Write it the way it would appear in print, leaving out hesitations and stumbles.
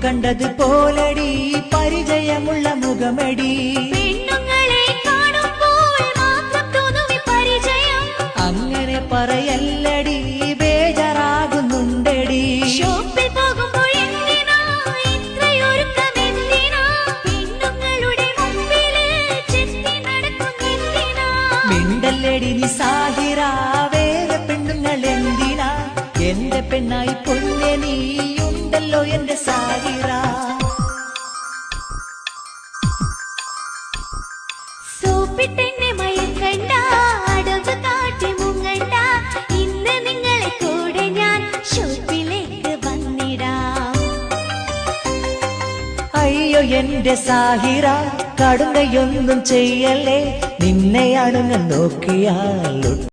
കണ്ടത് പോലടി പരിചയമുള്ള മുഖമടി അങ്ങനെ പറയല്ലടി ബേജാറാകുന്നുണ്ടടി മിണ്ടല്ലടി നീ സാഹിറ വേറെ പെണ്ണുങ്ങൾ എന്തിനാ എന്റെ പെണ്ണായി പൊന്നെ നീയുണ്ടല്ലോ എന്റെ സാഹിറ സോപ്പിട്ടെന്നെ മയക്കണ്ട അടവ് കാട്ടി മുങ്ങണ്ട ഇന്ന് നിങ്ങളെ കൂടെ ഞാൻ ഷോപ്പിലേക്ക് വന്നിടാം അയ്യോ എന്റെ സാഹിറ കടുങ്കയൊന്നും ചെയ്യല്ലേ നിന്നെയാണ് ഞാൻ നോക്കിയാൽ